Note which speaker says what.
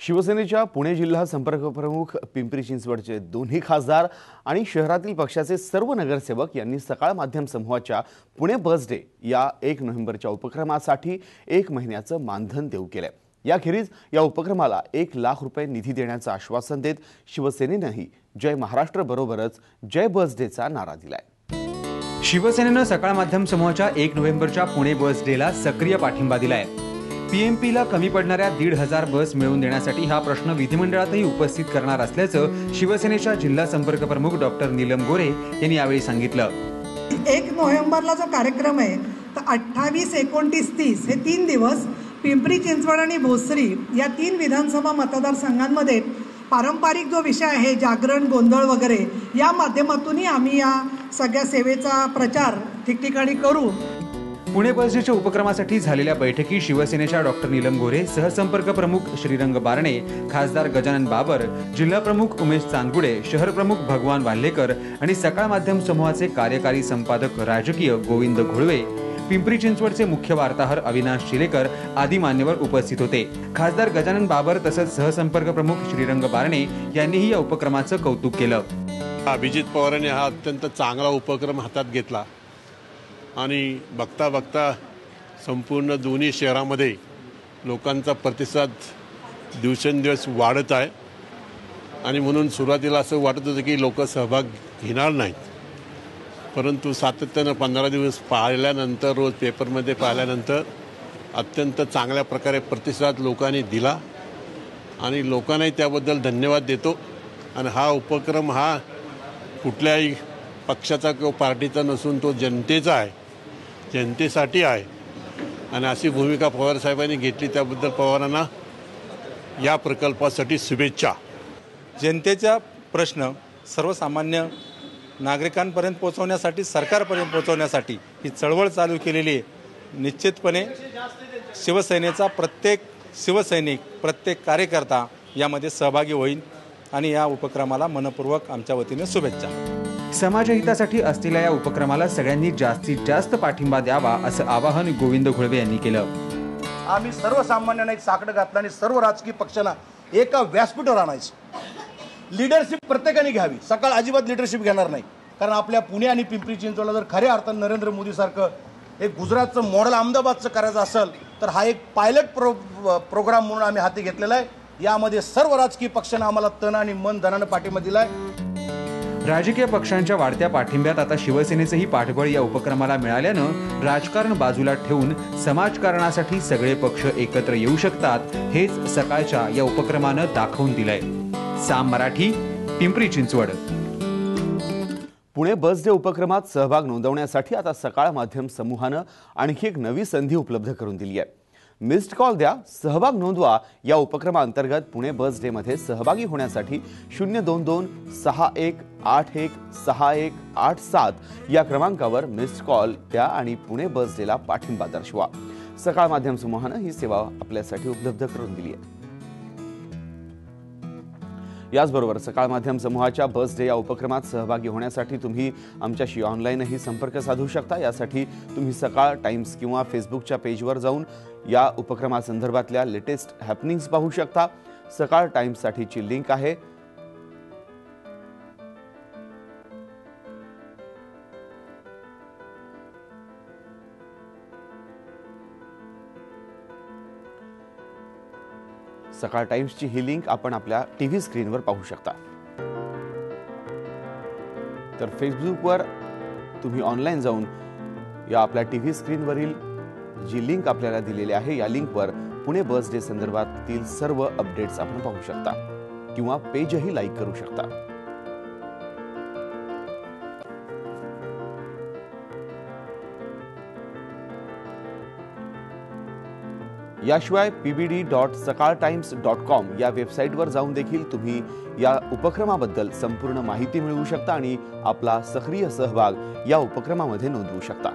Speaker 1: शिवसेनेच्या पुणे जिल्हा संपर्क प्रमुख पिंपरी चिंचवडचे दोन्ही खासदार आणि शहरातील पक्षाचे सर्व नगरसेवक यांनी सकाळ माध्यम समूहाच्या पुणे बस डे या 1 नोव्हेंबरच्या उपक्रमासाठी 1 महिन्याचं मानधन देऊ केले। याखेरीज या उपक्रमाला 1 लाख रुपये निधी देण्याचं आश्वासन देत शिवसेनेनेही जय महाराष्ट्र बरोबरच जय बस डेचा नारा दिलाय।
Speaker 2: शिवसेनेनं सकाळ माध्यम समूहाच्या 1 नोव्हेंबरच्या पुणे बस डेला सक्रिय पाठिंबा दिलाय। पीएमपीला कमी पडणाऱ्या 1,500 बस मिळवून देण्यासाठी हा प्रश्न विधिमंडळातही उपस्थित करणार असल्याचं शिवसेनेच्या जिल्हा संपर्क प्रमुख डॉक्टर नीलम गोरे यांनी यावेळी सांगितलं।
Speaker 3: 1 नोव्हेंबरला जो कार्यक्रम आहे तर 28, 29, 30 हे 3 दिवस पिंपरी चिंचवड आणि भोसरी या 3 विधानसभा मतदारसंघांमध्ये पारंपरिक जो विषय आहे जागरण गोंधळ वगैरे या माध्यमातूनही आम्ही या सगळ्या सेवेचा प्रचार ठिकठिकाणी करू।
Speaker 2: पुणे बस डेच्या उपक्रमासाठी झालेल्या बैठकीत शिवसेनेच्या डॉक्टर नीलम गोरे, सहसंपर्क प्रमुख श्रीरंग बारणे, खासदार गजानन बाबर, जिल्हा प्रमुख उमेश चांदगुडे, शहर प्रमुख भगवान वाल्हेकर आणि सकाळ माध्यम समूहाचे कार्यकारी संपादक राजकीय गोविंद घोळवे, पिंपरी चिंचवडचे मुख्य वार्ताहर अविनाश चिलेकर आदी मान्यवर उपस्थित होते। खासदार गजानन बाबर तसंच सहसंपर्क प्रमुख श्रीरंग बारणे यांनीही या उपक्रमाचं कौतुक केलं।
Speaker 4: अभिजित पवारांनी हा अत्यंत चांगला उपक्रम हातात घेतला आणि बघता बघता संपूर्ण दोन्ही शहरामध्ये लोकांचा प्रतिसाद दिवसेंदिवस वाढत आहे आणि म्हणून सुरुवातीला असं वाटत होतं की लोक सहभाग घेणार नाहीत, परंतु सातत्यानं 15 दिवस पाहिल्यानंतर रोज पेपरमध्ये पाहिल्यानंतर अत्यंत चांगल्या प्रकारे प्रतिसाद लोकांनी दिला आणि लोकांनाही त्याबद्दल धन्यवाद देतो। आणि हा उपक्रम हा कुठल्याही पक्षाचा किंवा पार्टीचा नसून तो जनतेचा आहे, जनतेसाठी आहे आणि अशी भूमिका पवार साहेबांनी घेतली त्याबद्दल पवारांना या प्रकल्पासाठी शुभेच्छा।
Speaker 5: जनतेचा प्रश्न सर्वसामान्य नागरिकांपर्यंत पोहोचवण्यासाठी, सरकारपर्यंत पोहोचवण्यासाठी ही चळवळ चालू केलेली आहे। निश्चितपणे शिवसेनेचा प्रत्येक शिवसैनिक, प्रत्येक कार्यकर्ता यामध्ये सहभागी होईल आणि या उपक्रमाला मनपूर्वक आमच्या वतीने शुभेच्छा।
Speaker 2: समाजहितासाठी असलेल्या या उपक्रमाला सगळ्यांनी जास्तीत जास्त पाठिंबा द्यावा असं आवाहन गोविंद घोळवे यांनी केलं।
Speaker 6: आम्ही सर्वसामान्यांना एक साकडं घातलं आणि सर्व राजकीय पक्षांना एका व्यासपीठावर आणायचं। लीडरशिप प्रत्येकाने घ्यावी, सकाळ अजिबात लीडरशिप घेणार नाही, कारण आपल्या पुणे आणि पिंपरी चिंचवडला जर खऱ्या अर्थानं नरेंद्र मोदी सारखं एक गुजरातचं मॉडेल अहमदाबादचं करायचं असेल तर हा एक पायलट प्रोग्राम म्हणून आम्ही हाती घेतलेला आहे। यामध्ये सर्व राजकीय पक्षांना आम्हाला तन आणि मन धनानं पाठिंबा दिलाय।
Speaker 2: राजकीय पक्षांच्या वाढत्या पाठिंब्यात आता शिवसेनेचंही पाठबळ या उपक्रमाला मिळाल्यानं राजकारण बाजूला ठेवून समाजकारणासाठी सगळे पक्ष एकत्र येऊ शकतात, हेच सकाळच्या या उपक्रमानं दाखवून दिलंय। साम मराठी, पिंपरी चिंचवड।
Speaker 1: पुणे बस डे उपक्रमात सहभाग नोंदवण्यासाठी आता सकाळ माध्यम समूहानं आणखी एक नवी संधी उपलब्ध करून दिली आहे। मिस्ड कॉल द्या, सहभाग नोंदवा या उपक्रमाअंतर्गत पुणे बस डे मध्ये सहभागी होण्यासाठी 022 61 81 6187 या क्रमांकावर मिस्ड कॉल द्या आणि पुणे बस डेला पाठिंबा दर्शवा। सकाळ माध्यम समूहानं ही सेवा आपल्यासाठी उपलब्ध करून दिली आहे। याचबरोबर सकाळ माध्यम समूहाच्या बस डे या उपक्रमात सहभागी होण्यासाठी तुम्ही आमच्याशी ऑनलाईनही संपर्क साधू शकता। यासाठी तुम्ही सकाळ टाइम्स किंवा फेसबुकच्या पेजवर जाऊन या उपक्रमासंदर्भातल्या लेटेस्ट हॅपनिंग्स पाहू शकता। सकाळ टाइम्स साठीची लिंक आहे सकाळ टाइम्सची ही लिंक आपण आपल्या टीव्ही स्क्रीनवर पाहू शकता। तर फेसबुकवर तुम्ही ऑनलाईन जाऊन या आपल्या टीव्ही स्क्रीनवरील जी लिंक आपल्याला दिलेली आहे या लिंकवर पुणे बस डे संदर्भातील सर्व अपडेट्स आपण पाहू शकता किंवा पेजही लाईक करू शकता। याशिवाय pbd.sakaltimes.com या वेबसाईटवर जाऊन देखील तुम्ही या उपक्रमाबद्दल संपूर्ण माहिती मिळवू शकता आणि आपला सक्रिय सहभाग या उपक्रमामध्ये नोंदवू शकता।